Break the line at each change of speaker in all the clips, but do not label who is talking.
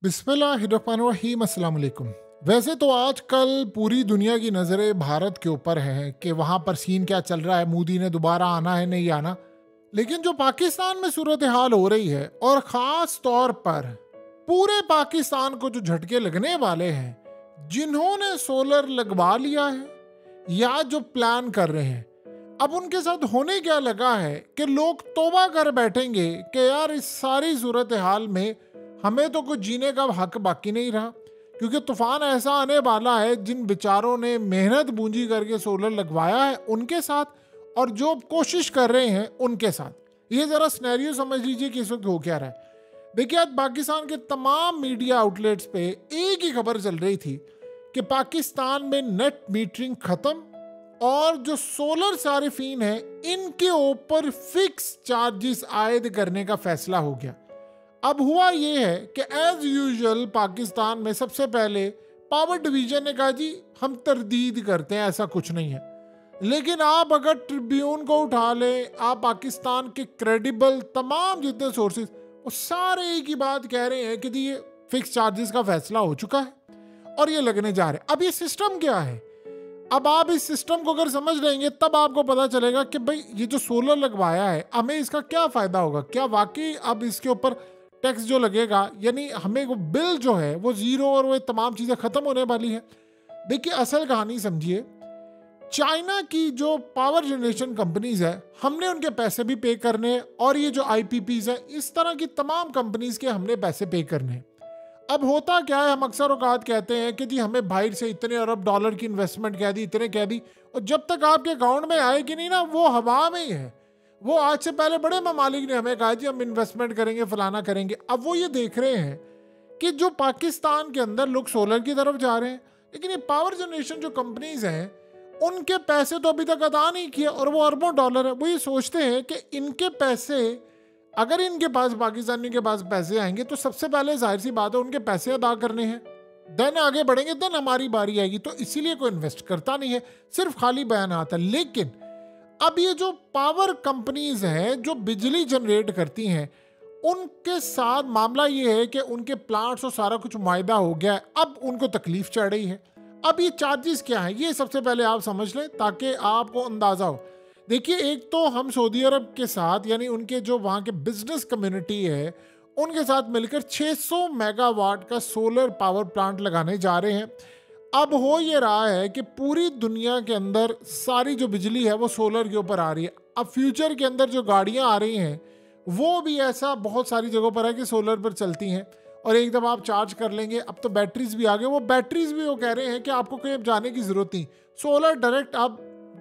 बिस्मिल्लाहिर्रहमानिर्रहीम अस्सलाम वालेकुम। वैसे तो आजकल पूरी दुनिया की नज़रें भारत के ऊपर है कि वहाँ पर सीन क्या चल रहा है, मोदी ने दोबारा आना है नहीं आना। लेकिन जो पाकिस्तान में सूरत हाल हो रही है और ख़ास तौर पर पूरे पाकिस्तान को जो झटके लगने वाले हैं, जिन्होंने सोलर लगवा लिया है या जो प्लान कर रहे हैं, अब उनके साथ होने क्या लगा है कि लोग तौबा कर बैठेंगे कि यार इस सारी सूरत हाल में हमें तो कुछ जीने का हक बाकी नहीं रहा, क्योंकि तूफान ऐसा आने वाला है जिन बेचारों ने मेहनत पूंजी करके सोलर लगवाया है उनके साथ और जो कोशिश कर रहे हैं उनके साथ। ये ज़रा सिनेरियो समझ लीजिए कि इस वक्त हो क्या रहा है। देखिए, आज पाकिस्तान के तमाम मीडिया आउटलेट्स पे एक ही खबर चल रही थी कि पाकिस्तान में नेट मीटरिंग ख़त्म और जो सोलर सारिफीन है इनके ऊपर फिक्स चार्जेस आयद करने का फैसला हो गया। अब हुआ ये है कि एज यूजुअल पाकिस्तान में सबसे पहले पावर डिवीजन ने कहा जी हम तरदीद करते हैं, ऐसा कुछ नहीं है। लेकिन आप अगर ट्रिब्यून को उठा लें, आप पाकिस्तान के क्रेडिबल तमाम जितने सोर्सेज, वो सारे एक ही बात कह रहे हैं कि जी ये फिक्स चार्जेस का फैसला हो चुका है और ये लगने जा रहे हैं। अब ये सिस्टम क्या है, अब आप इस सिस्टम को अगर समझ लेंगे तब आपको पता चलेगा कि भाई ये जो सोलर लगवाया है हमें इसका क्या फ़ायदा होगा। क्या वाकई अब इसके ऊपर टैक्स जो लगेगा, यानी हमें वो बिल जो है वो ज़ीरो और वो तमाम चीज़ें ख़त्म होने वाली है। देखिए, असल कहानी समझिए, चाइना की जो पावर जनरेशन कंपनीज है हमने उनके पैसे भी पे करने हैं और ये जो आईपीपीज है इस तरह की तमाम कंपनीज के हमने पैसे पे करने हैं। अब होता क्या है, हम अक्सर औकात कहते हैं कि जी हमें बाहर से इतने अरब डॉलर की इन्वेस्टमेंट कह दी, इतने कह दी, और जब तक आपके अकाउंट में आएगी नहीं ना, वो हवा में ही है। वो आज से पहले बड़े ममालिक ने हमें कहा जी हम इन्वेस्टमेंट करेंगे, फलाना करेंगे। अब वो ये देख रहे हैं कि जो पाकिस्तान के अंदर लोग सोलर की तरफ जा रहे हैं, लेकिन ये पावर जनरेशन जो कंपनीज हैं उनके पैसे तो अभी तक अदा नहीं किए और वो अरबों डॉलर है। वो ये सोचते हैं कि इनके पैसे, अगर इनके पास पाकिस्तानियों के पास पैसे आएंगे तो सबसे पहले जाहिर सी बात है उनके पैसे अदा करने हैं, देन आगे बढ़ेंगे, देन हमारी बारी आएगी। तो इसीलिए कोई इन्वेस्ट करता नहीं है, सिर्फ खाली बयान आता है। लेकिन अब ये जो पावर कंपनीज हैं जो बिजली जनरेट करती हैं उनके साथ मामला ये है कि उनके प्लांट्स और सारा कुछ मुआयदा हो गया है, अब उनको तकलीफ चढ़ रही है। अब ये चार्जेस क्या है ये सबसे पहले आप समझ लें ताकि आपको अंदाज़ा हो। देखिए, एक तो हम सऊदी अरब के साथ, यानी उनके जो वहाँ के बिजनेस कम्युनिटी है उनके साथ मिलकर 600 मेगावाट का सोलर पावर प्लांट लगाने जा रहे हैं। अब हो ये रहा है कि पूरी दुनिया के अंदर सारी जो बिजली है वो सोलर के ऊपर आ रही है। अब फ्यूचर के अंदर जो गाड़ियां आ रही हैं वो भी ऐसा बहुत सारी जगहों पर है कि सोलर पर चलती हैं और एक दफ़ा आप चार्ज कर लेंगे। अब तो बैटरीज भी आ गए, वो बैटरीज भी वो कह रहे हैं कि आपको कहीं जाने की ज़रूरत नहीं, सोलर डायरेक्ट आप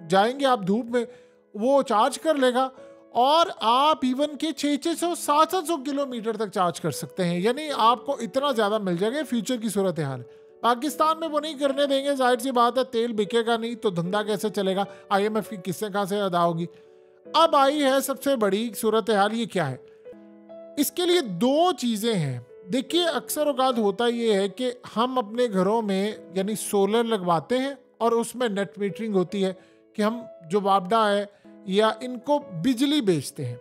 जाएंगे, आप धूप में वो चार्ज कर लेगा और आप इवन के 600-700 किलोमीटर तक चार्ज कर सकते हैं। यानी आपको इतना ज़्यादा मिल जाएगा। फ्यूचर की सूरत हाल पाकिस्तान में वो नहीं करने देंगे, जाहिर सी बात है, तेल बिकेगा नहीं तो धंधा कैसे चलेगा, आईएमएफ की किस्सें कहाँ से अदा होगी। अब आई है सबसे बड़ी सूरत हाल, ये क्या है, इसके लिए दो चीज़ें हैं। देखिए, अक्सर औकात होता ये है कि हम अपने घरों में यानी सोलर लगवाते हैं और उसमें नेट मीटरिंग होती है कि हम जो वापडा है या इनको बिजली बेचते हैं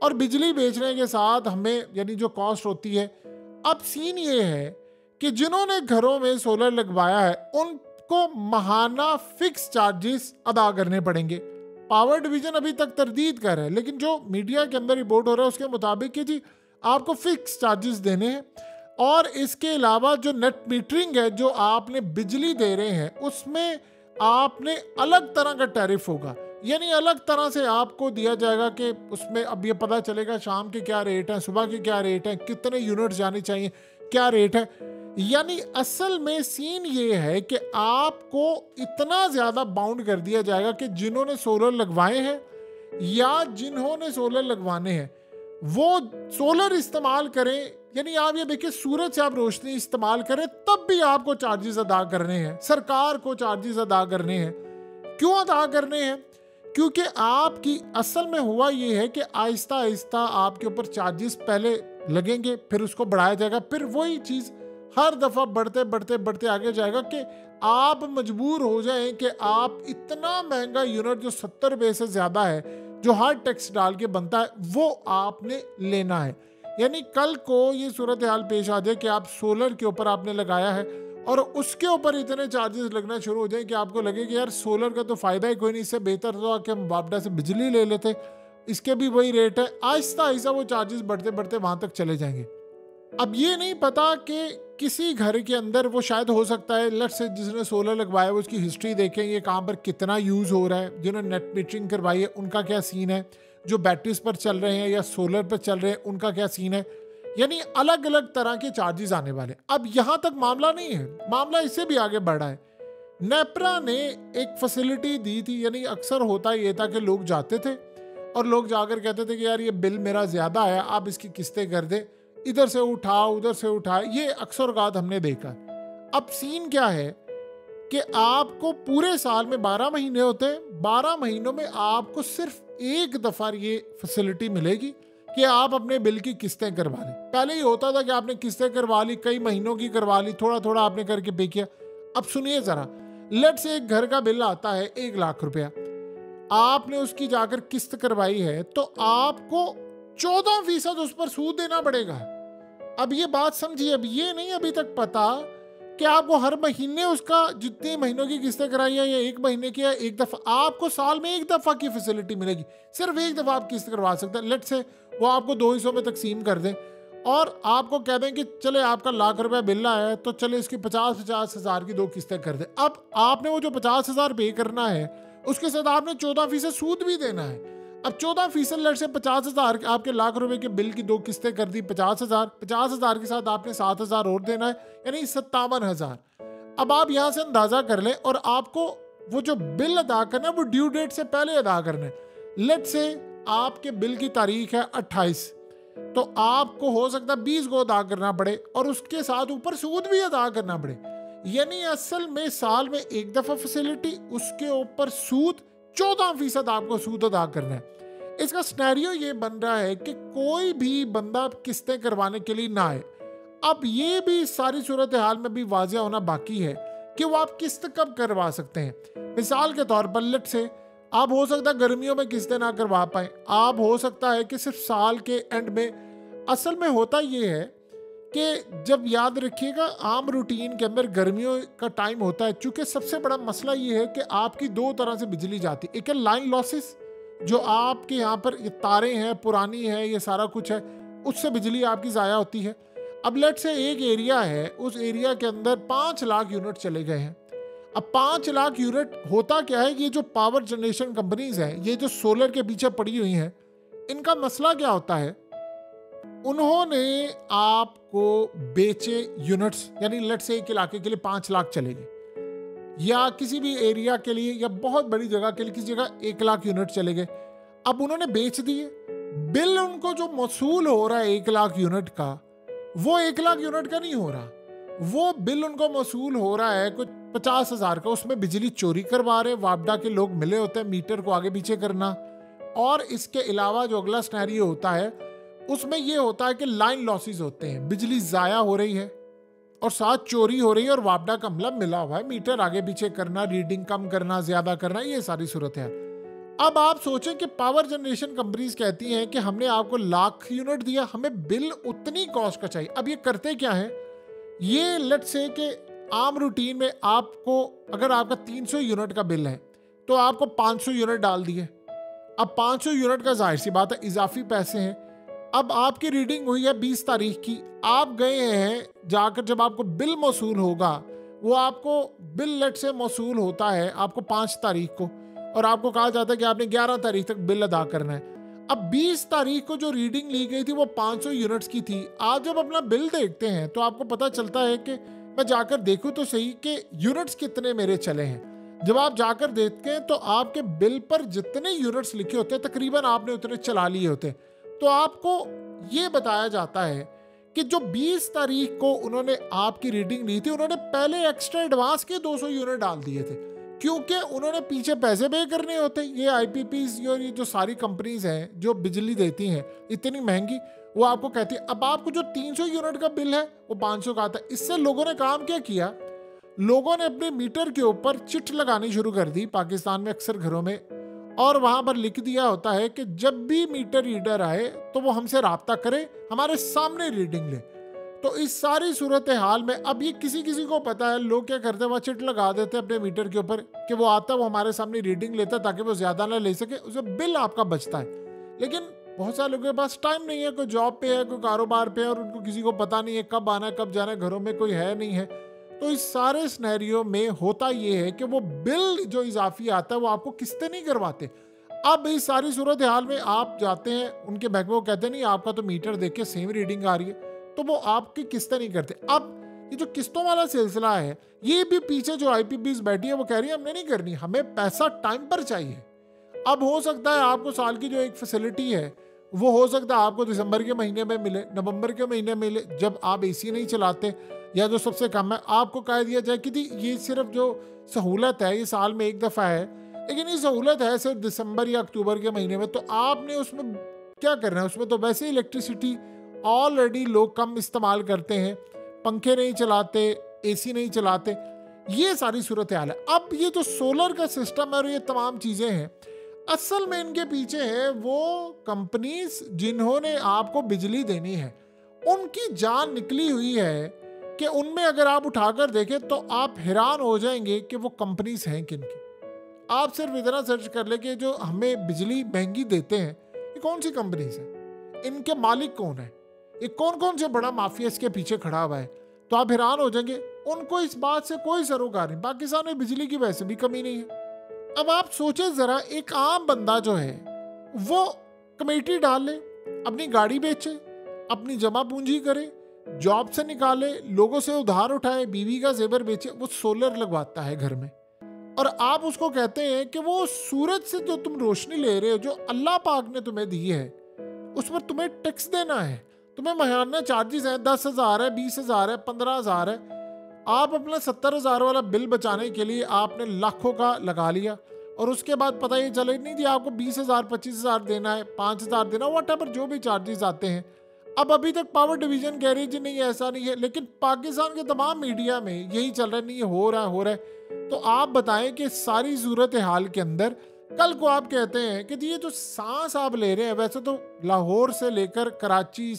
और बिजली बेचने के साथ हमें यानी जो कॉस्ट होती है। अब सीन ये है कि जिन्होंने घरों में सोलर लगवाया है उनको माहाना फिक्स चार्जेस अदा करने पड़ेंगे। पावर डिवीजन अभी तक तरदीद कर रहा है, लेकिन जो मीडिया के अंदर रिपोर्ट हो रहा है उसके मुताबिक कि जी आपको फिक्स चार्जेस देने हैं और इसके अलावा जो नेट मीटरिंग है, जो आपने बिजली दे रहे हैं उसमें आपने अलग तरह का टैरिफ होगा, यानी अलग तरह से आपको दिया जाएगा कि उसमें अब ये पता चलेगा शाम के क्या रेट है, सुबह के क्या रेट है, कितने यूनिट जाने चाहिए, क्या रेट है। यानी असल में सीन ये है कि आपको इतना ज़्यादा बाउंड कर दिया जाएगा कि जिन्होंने सोलर लगवाए हैं या जिन्होंने सोलर लगवाने हैं वो सोलर इस्तेमाल करें। यानी आप ये देखिए, सूरज से आप रोशनी इस्तेमाल करें तब भी आपको चार्जेस अदा करने हैं, सरकार को चार्जेस अदा करने हैं। क्यों अदा करने हैं? क्योंकि आपकी असल में हुआ ये है कि आहिस्ता आहिस्ता आपके ऊपर चार्जेस पहले लगेंगे, फिर उसको बढ़ाया जाएगा, फिर वही चीज़ हर दफ़ा बढ़ते बढ़ते बढ़ते आगे जाएगा कि आप मजबूर हो जाएं कि आप इतना महंगा यूनिट जो 70 रुपये से ज़्यादा है, जो हर टैक्स डाल के बनता है, वो आपने लेना है। यानी कल को ये सूरत हाल पेश आ जाए कि आप सोलर के ऊपर आपने लगाया है और उसके ऊपर इतने चार्जेस लगना शुरू हो जाए कि आपको लगे कि यार सोलर का तो फ़ायदा ही कोई नहीं, इससे बेहतर तो आके हम वापडा से बिजली ले लेते, इसके भी वही रेट है। आहिस्ता आहिस्ता वो चार्जेस बढ़ते बढ़ते वहाँ तक चले जाएंगे। अब ये नहीं पता कि किसी घर के अंदर वो शायद हो सकता है लेट्स से जिसने सोलर लगवाया है उसकी हिस्ट्री देखें, ये कहाँ पर कितना यूज़ हो रहा है, जिन्होंने नेट मीटरिंग करवाई है उनका क्या सीन है, जो बैटरीज पर चल रहे हैं या सोलर पर चल रहे हैं उनका क्या सीन है। यानी अलग अलग तरह के चार्जेस आने वाले। अब यहाँ तक मामला नहीं है, मामला इससे भी आगे बढ़ा है। नेपरा ने एक फैसिलिटी दी थी, यानी अक्सर होता ये था कि लोग जाते थे और लोग जाकर कहते थे कि यार ये बिल मेरा ज़्यादा है, आप इसकी किस्तें कर दे, इधर से उठाओ उधर से उठाओ, ये अक्सर औकात हमने देखा। अब सीन क्या है कि आपको पूरे साल में 12 महीने होते हैं, 12 महीनों में आपको सिर्फ एक दफ़ा ये फैसिलिटी मिलेगी कि आप अपने बिल की किस्तें करवा लें। पहले ही होता था कि आपने किस्तें करवा ली, कई महीनों की करवा ली, थोड़ा थोड़ा आपने करके पे किया। अब सुनिए ज़रा, लेट से एक घर का बिल आता है 1 लाख रुपया, आपने उसकी जाकर किस्त करवाई है तो आपको 14% उस पर सूद देना पड़ेगा। अब ये बात समझिए, अब ये नहीं अभी तक पता कि आपको हर महीने उसका जितने महीनों की किस्तें कराई है या एक महीने की है, एक दफ़ा आपको साल में एक दफ़ा की फैसिलिटी मिलेगी, सिर्फ एक दफ़ा आप किस्त करवा सकते हैं। लेट से वो आपको 2 हिस्सों में तकसीम कर दें और आपको कह दें कि चले आपका लाख रुपया बिल आया है तो चले इसकी 50-50 हज़ार की 2 किस्तें कर दें। अब आपने वो जो 50 हज़ार पे करना है उसके साथ आपने 14% सूद भी देना है। अब 14% लेट से 50 हज़ार आपके लाख रुपए के बिल की 2 किस्तें कर दी 50 हज़ार के साथ आपने 7 हज़ार और देना है, यानी 57 हज़ार। अब आप यहाँ से अंदाजा कर लें और आपको वो जो बिल अदा करना है वो ड्यू डेट से पहले अदा करना है। लेट से आपके बिल की तारीख है 28, तो आपको हो सकता है 20 को अदा करना पड़े और उसके साथ ऊपर सूद भी अदा करना पड़े। यानी असल में साल में एक दफ़ा फैसिलिटी, उसके ऊपर सूद, 14% आपको सूद अदा करना है। इसका सिनेरियो ये बन रहा है कि कोई भी बंदा किस्तें करवाने के लिए ना आए। अब ये भी सारी सूरत हाल में भी वाज़ेह होना बाकी है कि वो आप किस्त कब करवा सकते हैं। मिसाल के तौर पर लेट से आप हो सकता है गर्मियों में किस्तें ना करवा पाए, आप हो सकता है कि सिर्फ साल के एंड में। असल में होता ये है कि जब याद रखिएगा आम रूटीन के अंदर गर्मियों का टाइम होता है, चूँकि सबसे बड़ा मसला ये है कि आपकी 2 तरह से बिजली जाती है। एक है लाइन लॉसेस, जो आपके यहाँ पर ये तारें हैं पुरानी है, ये सारा कुछ है, उससे बिजली आपकी ज़ाया होती है। अब लेट से एक एरिया है, उस एरिया के अंदर 5 लाख यूनिट चले गए हैं। अब 5 लाख यूनिट होता क्या है, ये जो पावर जनरेशन कंपनीज हैं, ये जो सोलर के पीछे पड़ी हुई हैं, इनका मसला क्या होता है, उन्होंने आपको बेचे यूनिट्स, यानी लेट से एक इलाके के लिए 5 लाख चलेंगे या किसी भी एरिया के लिए या बहुत बड़ी जगह के लिए किसी जगह 1 लाख यूनिट चले गए। अब उन्होंने बेच दिए, बिल उनको जो मौसूल हो रहा है 1 लाख यूनिट का, वो 1 लाख यूनिट का नहीं हो रहा, वो बिल उनको मौसूल हो रहा है कुछ 50 हज़ार का। उसमें बिजली चोरी करवा रहे, वापडा के लोग मिले होते हैं मीटर को आगे पीछे करना। और इसके अलावा जो अगला सिनेरियो होता है उसमें ये होता है कि लाइन लॉसेस होते हैं, बिजली ज़ाया हो रही है और साथ चोरी हो रही है और वापडा का मतलब मिला हुआ है, मीटर आगे पीछे करना, रीडिंग कम करना ज़्यादा करना, ये सारी सूरत है। अब आप सोचें कि पावर जनरेशन कंपनीज कहती हैं कि हमने आपको लाख यूनिट दिया, हमें बिल उतनी कॉस्ट का चाहिए। अब ये करते क्या है, ये लेट से कि आम रूटीन में आपको अगर आपका 300 यूनिट का बिल है तो आपको 500 यूनिट डाल दिए। अब 500 यूनिट का जाहिर सी बात है इजाफी पैसे हैं। अब आपकी रीडिंग हुई है 20 तारीख की, आप गए हैं जाकर, जब आपको बिल मौसूल होगा, वो आपको बिल लेट से मौसूल होता है आपको 5 तारीख को और आपको कहा जाता है कि आपने 11 तारीख तक बिल अदा करना है। अब 20 तारीख को जो रीडिंग ली गई थी वो 500 यूनिट्स की थी। आज जब अपना बिल देखते हैं तो आपको पता चलता है कि मैं जाकर देखूं तो सही कि यूनिट्स कितने मेरे चले हैं। जब आप जाकर देखते हैं तो आपके बिल पर जितने यूनिट्स लिखे होते हैं तकरीबन आपने उतने चला लिए होते हैं। तो आपको ये बताया जाता है कि जो 20 तारीख को उन्होंने आपकी रीडिंग ली थी, उन्होंने पहले एक्स्ट्रा एडवांस के 200 यूनिट डाल दिए थे, क्योंकि उन्होंने पीछे पैसे पे करने होते। ये IPPs और ये जो सारी कंपनीज हैं जो बिजली देती हैं इतनी महंगी, वो आपको कहती है। अब आपको जो 300 यूनिट का बिल है वो 500 का आता है। इससे लोगों ने काम क्या किया, लोगों ने अपने मीटर के ऊपर चिट लगानी शुरू कर दी पाकिस्तान में अक्सर घरों में, और वहाँ पर लिख दिया होता है कि जब भी मीटर रीडर आए तो वो हमसे राब्ता करे, हमारे सामने रीडिंग ले। तो इस सारी सूरत हाल में अब ये किसी किसी को पता है, लोग क्या करते हैं, वह चिट लगा देते हैं अपने मीटर के ऊपर कि वो आता है, वो हमारे सामने रीडिंग लेता है ताकि वो ज़्यादा ना ले सके, उसे बिल आपका बचता है। लेकिन बहुत सारे लोगों के पास टाइम नहीं है, कोई जॉब पे है, कोई कारोबार पे है, और उनको किसी को पता नहीं है कब आना है कब जाना है, घरों में कोई है नहीं है। तो इस सारे सिनेरियो में होता ये है कि वो बिल जो इजाफी आता है वो आपको किस्तें नहीं करवाते। अब इस सारी सूरत हाल में आप जाते हैं उनके बैंक में, वो कहते हैं नहीं आपका तो मीटर देख के सेम रीडिंग आ रही है, तो वो आपकी किस्तें नहीं करते। अब ये जो किस्तों वाला सिलसिला है, ये भी पीछे जो IPPs बैठी है वो कह रही है हमने नहीं करनी, हमें पैसा टाइम पर चाहिए। अब हो सकता है आपको साल की जो एक फैसिलिटी है वो हो सकता है आपको दिसंबर के महीने में मिले, नवंबर के महीने में मिले, जब आप AC नहीं चलाते, या जो सबसे कम है आपको कह दिया जाए कि ये सिर्फ जो सहूलत है ये साल में एक दफ़ा है, लेकिन ये सहूलत है सिर्फ दिसंबर या अक्टूबर के महीने में, तो आपने उसमें क्या करना है? उसमें तो वैसे ही इलेक्ट्रिसिटी ऑलरेडी लोग कम इस्तेमाल करते हैं, पंखे नहीं चलाते, AC नहीं चलाते, ये सारी सूरत हाल है। अब ये जो सोलर का सिस्टम है और ये तमाम चीज़ें हैं, असल में इनके पीछे है वो कंपनीज जिन्होंने आपको बिजली देनी है, उनकी जान निकली हुई है कि उनमें अगर आप उठाकर देखें तो आप हैरान हो जाएंगे कि वो कंपनीज हैं किन की। आप सिर्फ इतना सर्च कर ले कि जो हमें बिजली महंगी देते हैं ये कौन सी कंपनीज हैं, इनके मालिक कौन है, ये कौन कौन से बड़ा माफिया इसके पीछे खड़ा हुआ है, तो आप हैरान हो जाएंगे। उनको इस बात से कोई सरोकार नहीं, पाकिस्तान में बिजली की वैसे भी कमी नहीं है। अब आप सोचे जरा, एक आम बंदा जो है वो कमेटी डाल ले, अपनी गाड़ी बेचे, अपनी जमा पूंजी करे, जॉब से निकाले, लोगों से उधार उठाए, बीवी का जेवर बेचे, वो सोलर लगवाता है घर में, और आप उसको कहते हैं कि वो सूरज से जो तुम रोशनी ले रहे हो, जो अल्लाह पाक ने तुम्हें दी है, उस पर तुम्हें टैक्स देना है, तुम्हें महाना चार्जेस हैं, 10,000 है, 20,000 है, 15,000 है। आप अपना 70,000 वाला बिल बचाने के लिए आपने लाखों का लगा लिया, और उसके बाद पता ही चले नहीं जी आपको 20,000 25,000 देना है, 5,000 देना, व्हाटएवर जो भी चार्जेस आते हैं। अब अभी तक पावर डिवीजन कह रही जी नहीं ऐसा नहीं है, लेकिन पाकिस्तान के तमाम मीडिया में यही चल रहा है, नहीं हो रहा है। तो आप बताएं कि सारी सूरत हाल के अंदर कल को आप कहते हैं कि ये जो सांस आप ले रहे हैं, वैसे तो लाहौर से लेकर कराची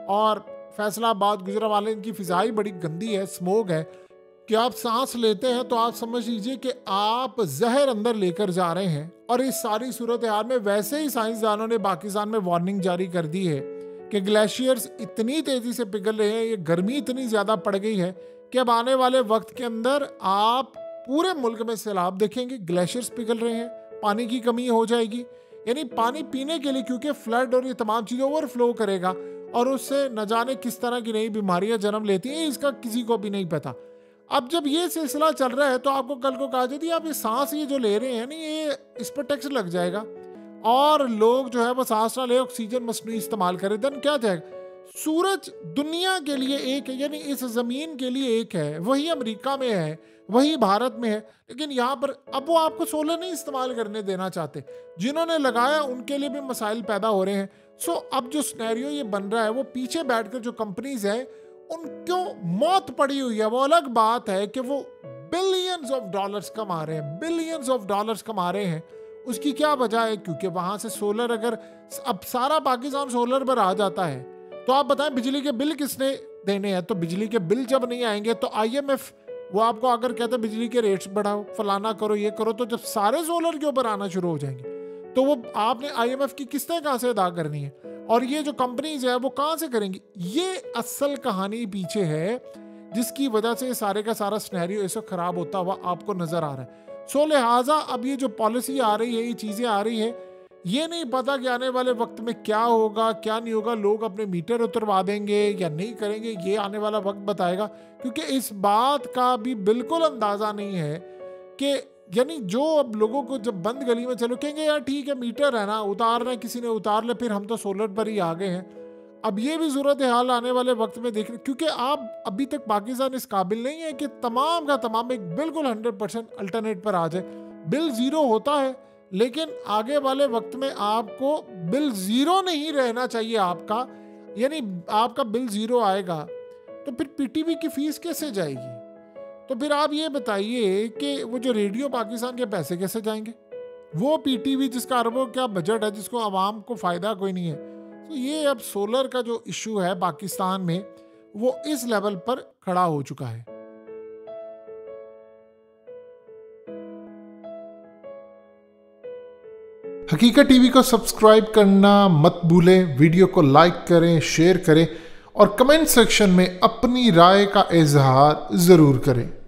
और फैसलाबाद, गुजरांवाले, इनकी फिजाई बड़ी गंदी है, स्मोक है, कि आप सांस लेते हैं तो आप समझ लीजिए कि आप जहर अंदर लेकर जा रहे हैं। और इस सारी सूरत हाल में वैसे ही साइंसदानों ने पाकिस्तान में वार्निंग जारी कर दी है कि ग्लेशियर्स इतनी तेजी से पिघल रहे हैं, ये गर्मी इतनी ज़्यादा पड़ गई है कि अब आने वाले वक्त के अंदर आप पूरे मुल्क में सैलाब देखेंगे, ग्लेशियर्स पिघल रहे हैं, पानी की कमी हो जाएगी, यानी पानी पीने के लिए, क्योंकि फ्लड और ये तमाम चीज़ें ओवरफ्लो करेगा और उससे न जाने किस तरह की नई बीमारियां जन्म लेती हैं, इसका किसी को भी नहीं पता। अब जब ये सिलसिला चल रहा है तो आपको कल को कहा जाती है आप ये सांस ये जो ले रहे हैं नहीं, ये इस पर टैक्स लग जाएगा, और लोग जो है वो सांस ना ले, ऑक्सीजन मसनूई इस्तेमाल करें, देन क्या जाएगा। सूरज दुनिया के लिए एक है, यानी इस ज़मीन के लिए एक है, वही अमेरिका में है, वही भारत में है, लेकिन यहाँ पर अब वो आपको सोलर नहीं इस्तेमाल करने देना चाहते, जिन्होंने लगाया उनके लिए भी मसाइल पैदा हो रहे हैं। सो अब जो सिनेरियो ये बन रहा है, वो पीछे बैठकर जो कंपनीज है उनको मौत पड़ी हुई है। वो अलग बात है कि वो बिलियंस ऑफ डॉलर्स कमा रहे हैं, बिलियंस ऑफ डॉलर्स कमा रहे हैं। उसकी क्या वजह है? क्योंकि वहां से सोलर, अगर अब सारा पाकिस्तान सोलर पर आ जाता है तो आप बताएं बिजली के बिल किसने देने हैं? तो बिजली के बिल जब नहीं आएंगे तो IMF वो आपको अगर कहते हैं बिजली के रेट्स बढ़ाओ, फलाना करो, ये करो, तो जब सारे सोलर के ऊपर आना शुरू हो जाएंगे तो वो आपने IMF की किस्तें कहाँ से अदा करनी है, और ये जो कंपनीज है वो कहाँ से करेंगी? ये असल कहानी पीछे है जिसकी वजह से सारे का सारा सिनेरियो ऐसा खराब होता हुआ आपको नजर आ रहा है। सो लिहाजा अब ये जो पॉलिसी आ रही है, ये चीजें आ रही है, ये नहीं पता कि आने वाले वक्त में क्या होगा क्या नहीं होगा, लोग अपने मीटर उतरवा देंगे या नहीं करेंगे, ये आने वाला वक्त बताएगा। क्योंकि इस बात का भी बिल्कुल अंदाजा नहीं है कि यानी जो अब लोगों को जब बंद गली में चलो कहेंगे यार ठीक है मीटर है ना, उतारना है, किसी ने उतार ले, फिर हम तो सोलर पर ही आ गए हैं। अब ये भी सूरत हाल आने वाले वक्त में देख रहे, क्योंकि आप अभी तक पाकिस्तान इस काबिल नहीं है कि तमाम का तमाम एक बिल्कुल 100% अल्टरनेट पर आ जाए। बिल ज़ीरो होता है, लेकिन आगे वाले वक्त में आपको बिल ज़ीरो नहीं रहना चाहिए आपका, यानी आपका बिल ज़ीरो आएगा तो फिर PTV की फीस कैसे जाएगी? तो फिर आप ये बताइए कि वो जो रेडियो पाकिस्तान के पैसे कैसे जाएंगे? वो पीटीवी जिसका अरबों क्या बजट है, जिसको आवाम को फ़ायदा कोई नहीं है। तो ये अब सोलर का जो इशू है पाकिस्तान में वो इस लेवल पर खड़ा हो चुका है। हकीकत टीवी को सब्सक्राइब करना मत भूलें, वीडियो को लाइक करें, शेयर करें और कमेंट सेक्शन में अपनी राय का इजहार ज़रूर करें।